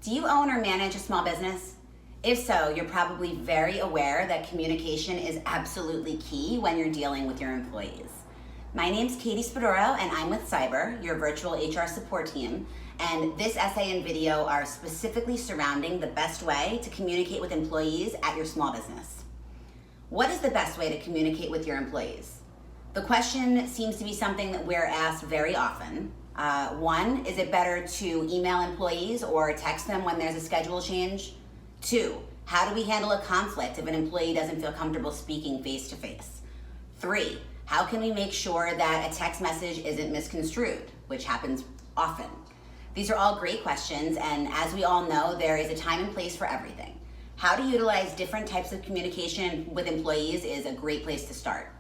Do you own or manage a small business? If so, you're probably very aware that communication is absolutely key when you're dealing with your employees. My name's Katie Spadoro, and I'm with Cyber, your virtual HR support team, and this essay and video are specifically surrounding the best way to communicate with employees at your small business. What is the best way to communicate with your employees? The question seems to be something that we're asked very often. One, is it better to email employees or text them when there's a schedule change? Two, how do we handle a conflict if an employee doesn't feel comfortable speaking face to face? Three, how can we make sure that a text message isn't misconstrued, which happens often? These are all great questions, and as we all know, there is a time and place for everything. How to utilize different types of communication with employees is a great place to start.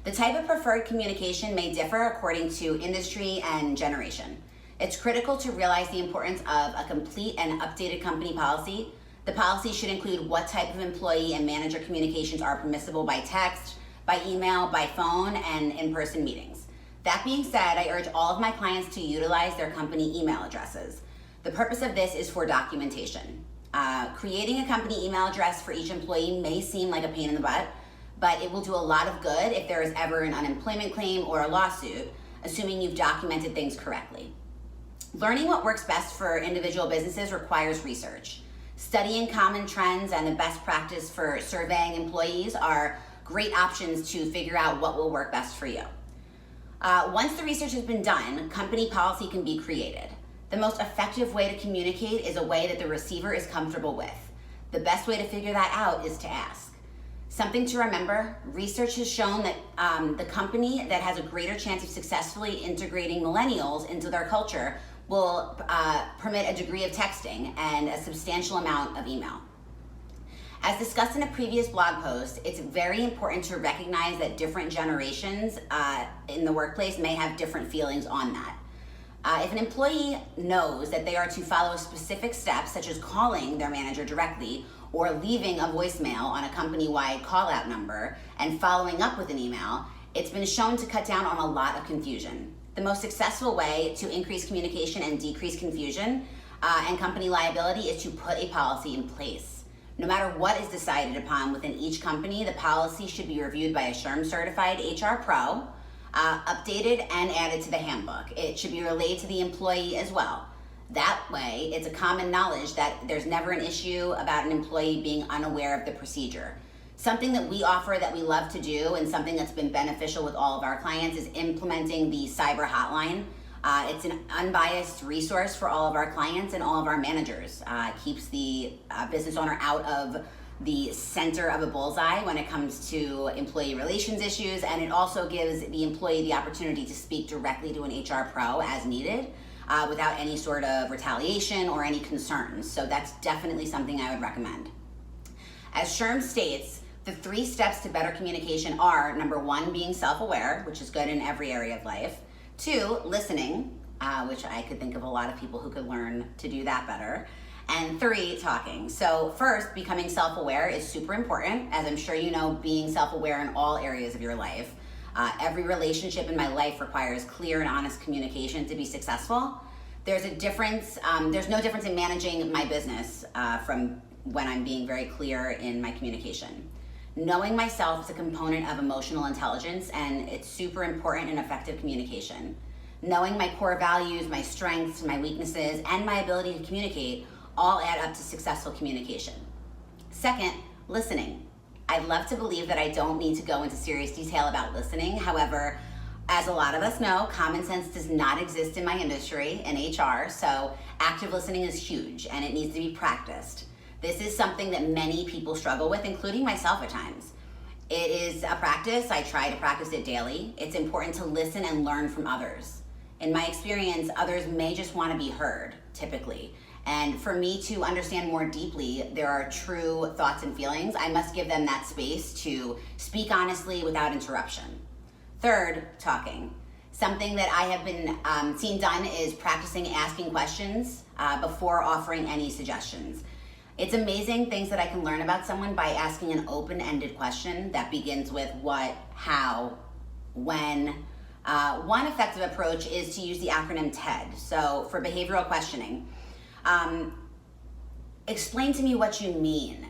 The type of preferred communication may differ according to industry and generation. It's critical to realize the importance of a complete and updated company policy. The policy should include what type of employee and manager communications are permissible by text, by email, by phone, and in-person meetings. That being said, I urge all of my clients to utilize their company email addresses. The purpose of this is for documentation. Creating a company email address for each employee may seem like a pain in the butt, but it will do a lot of good if there is ever an unemployment claim or a lawsuit, assuming you've documented things correctly. Learning what works best for individual businesses requires research. Studying common trends and the best practice for surveying employees are great options to figure out what will work best for you. Once the research has been done, company policy can be created. The most effective way to communicate is a way that the receiver is comfortable with. The best way to figure that out is to ask. Something to remember, research has shown that the company that has a greater chance of successfully integrating millennials into their culture will permit a degree of texting and a substantial amount of email. As discussed in a previous blog post, it's very important to recognize that different generations in the workplace may have different feelings on that. If an employee knows that they are to follow specific steps, such as calling their manager directly or leaving a voicemail on a company-wide call-out number and following up with an email, it's been shown to cut down on a lot of confusion. The most successful way to increase communication and decrease confusion and company liability is to put a policy in place. No matter what is decided upon within each company, the policy should be reviewed by a SHRM-certified HR pro, updated and added to the handbook. It should be relayed to the employee as well. That way, it's a common knowledge that there's never an issue about an employee being unaware of the procedure. Something that we offer that we love to do and something that's been beneficial with all of our clients is implementing the cyber hotline. It's an unbiased resource for all of our clients and all of our managers. It keeps the business owner out of the center of a bullseye when it comes to employee relations issues, and it also gives the employee the opportunity to speak directly to an HR pro as needed without any sort of retaliation or any concerns. So that's definitely something I would recommend. As SHRM states, the 3 steps to better communication are, number 1, being self-aware, which is good in every area of life. 2, listening, which I could think of a lot of people who could learn to do that better. And 3, talking. So first, becoming self-aware is super important. As I'm sure you know, being self-aware in all areas of your life. Every relationship in my life requires clear and honest communication to be successful. There's no difference in managing my business from when I'm being very clear in my communication. Knowing myself is a component of emotional intelligence, and it's super important in effective communication. Knowing my core values, my strengths, my weaknesses, and my ability to communicate all add up to successful communication. Second, listening. I'd love to believe that I don't need to go into serious detail about listening. However, as a lot of us know, common sense does not exist in my industry, in HR, so active listening is huge and it needs to be practiced. This is something that many people struggle with, including myself at times. It is a practice. I try to practice it daily. It's important to listen and learn from others. In my experience, others may just want to be heard, typically. And for me to understand more deeply there are true thoughts and feelings, I must give them that space to speak honestly without interruption. Third, talking. Something that I have been seen done is practicing asking questions before offering any suggestions. It's amazing things that I can learn about someone by asking an open-ended question that begins with what, how, when. One effective approach is to use the acronym TED, so for behavioral questioning. Explain to me what you mean.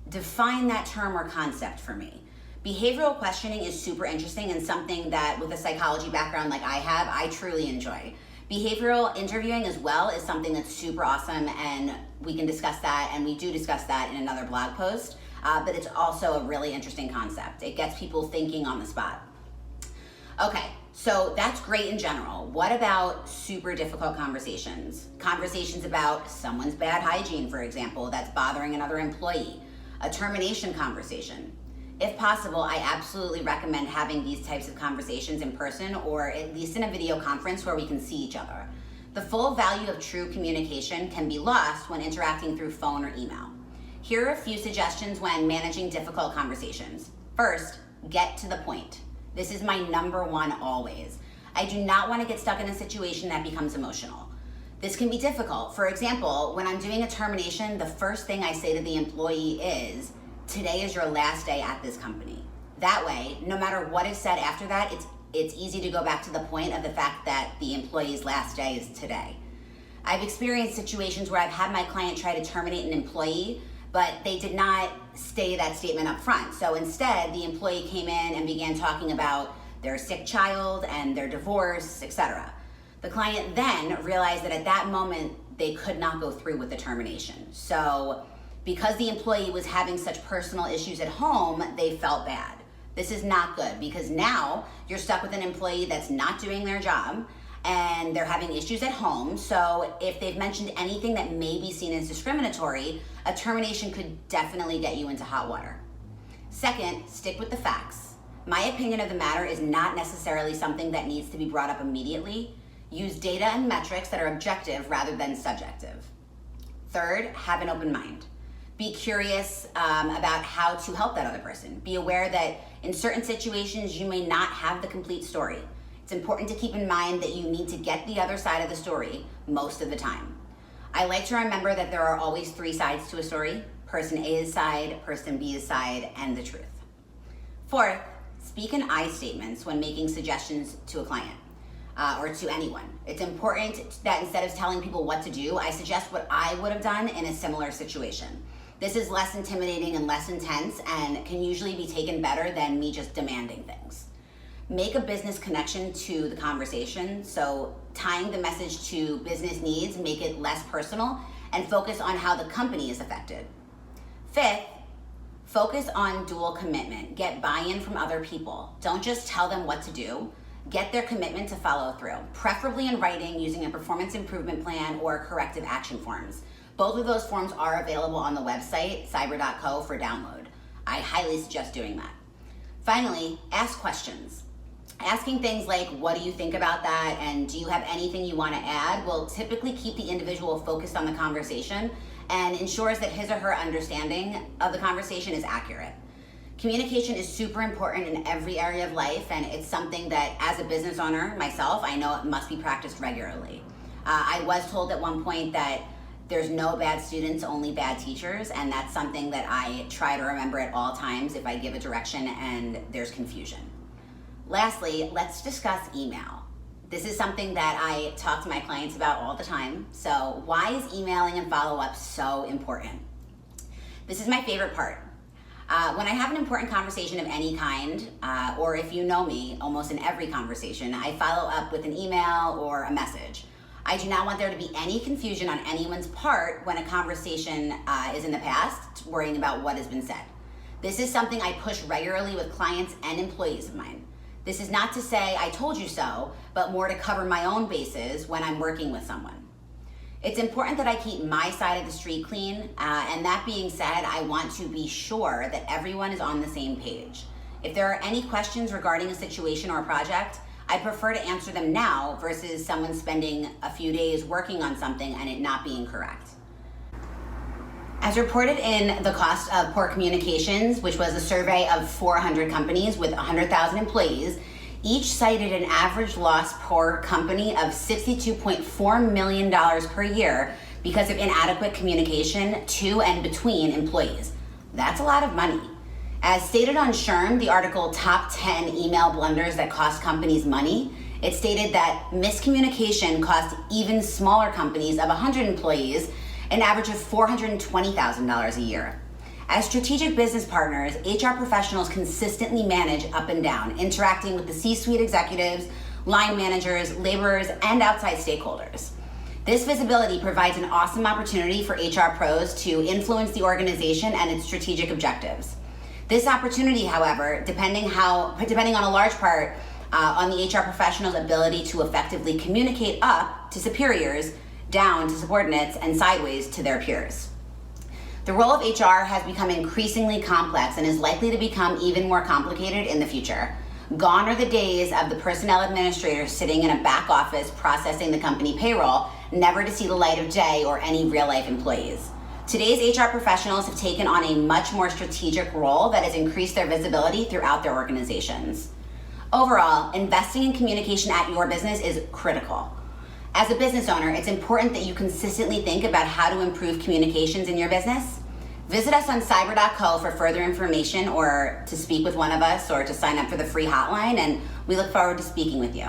Define that term or concept for me. Behavioral questioning is super interesting and something that, with a psychology background like I have, I truly enjoy. Behavioral interviewing as well is something that's super awesome, and we can discuss that, and we do discuss that in another blog post, but it's also a really interesting concept. It gets people thinking on the spot. Okay, so that's great in general. What about super difficult conversations? Conversations about someone's bad hygiene, for example, that's bothering another employee. A termination conversation. If possible, I absolutely recommend having these types of conversations in person or at least in a video conference where we can see each other. The full value of true communication can be lost when interacting through phone or email. Here are a few suggestions when managing difficult conversations. First, get to the point. This is my number one always. I do not want to get stuck in a situation that becomes emotional. This can be difficult. For example, when I'm doing a termination, the first thing I say to the employee is, "Today is your last day at this company." That way, no matter what is said after that, it's easy to go back to the point of the fact that the employee's last day is today. I've experienced situations where I've had my client try to terminate an employee, but they did not say that statement up front. So instead, the employee came in and began talking about their sick child and their divorce, etc. The client then realized that at that moment, they could not go through with the termination. So because the employee was having such personal issues at home, they felt bad. This is not good because now you're stuck with an employee that's not doing their job and they're having issues at home. So if they've mentioned anything that may be seen as discriminatory, a termination could definitely get you into hot water. Second, stick with the facts. My opinion of the matter is not necessarily something that needs to be brought up immediately. Use data and metrics that are objective rather than subjective. Third, have an open mind. Be curious about how to help that other person. Be aware that in certain situations, you may not have the complete story. It's important to keep in mind that you need to get the other side of the story most of the time. I like to remember that there are always three sides to a story: person A's side, person B's side, and the truth. Fourth, speak in I statements when making suggestions to a client or to anyone. It's important that instead of telling people what to do, I suggest what I would have done in a similar situation. This is less intimidating and less intense and can usually be taken better than me just demanding things. Make a business connection to the conversation, so tying the message to business needs, make it less personal, and focus on how the company is affected. Fifth, focus on dual commitment. Get buy-in from other people. Don't just tell them what to do. Get their commitment to follow through, preferably in writing using a performance improvement plan or corrective action forms. Both of those forms are available on the website, cyber.co, for download. I highly suggest doing that. Finally, ask questions. Asking things like, what do you think about that? And do you have anything you want to add? Will typically keep the individual focused on the conversation and ensures that his or her understanding of the conversation is accurate. Communication is super important in every area of life, and it's something that, as a business owner myself, I know it must be practiced regularly. I was told at one point that there's no bad students, only bad teachers, and that's something that I try to remember at all times if I give a direction and there's confusion. Lastly, let's discuss email. This is something that I talk to my clients about all the time. So why is emailing and follow-up so important? This is my favorite part. When I have an important conversation of any kind, or if you know me, almost in every conversation, I follow up with an email or a message. I do not want there to be any confusion on anyone's part when a conversation is in the past, worrying about what has been said. This is something I push regularly with clients and employees of mine. This is not to say I told you so, but more to cover my own bases when I'm working with someone. It's important that I keep my side of the street clean, and that being said, I want to be sure that everyone is on the same page. If there are any questions regarding a situation or a project, I prefer to answer them now versus someone spending a few days working on something and it not being correct. As reported in The Cost of Poor Communications, which was a survey of 400 companies with 100,000 employees, each cited an average loss per company of $62.4 million per year because of inadequate communication to and between employees. That's a lot of money. As stated on SHRM, the article Top 10 Email Blunders That Cost Companies Money, it stated that miscommunication cost even smaller companies of 100 employees an average of $420,000 a year. As strategic business partners, HR professionals consistently manage up and down, interacting with the C-suite executives, line managers, laborers, and outside stakeholders. This visibility provides an awesome opportunity for HR pros to influence the organization and its strategic objectives. This opportunity, however, depending on a large part on the HR professional's ability to effectively communicate up to superiors, down to subordinates, and sideways to their peers. The role of HR has become increasingly complex and is likely to become even more complicated in the future. Gone are the days of the personnel administrator sitting in a back office processing the company payroll, never to see the light of day or any real-life employees. Today's HR professionals have taken on a much more strategic role that has increased their visibility throughout their organizations. Overall, investing in communication at your business is critical. As a business owner, it's important that you consistently think about how to improve communications in your business. Visit us on cyber.co for further information or to speak with one of us or to sign up for the free hotline, and we look forward to speaking with you.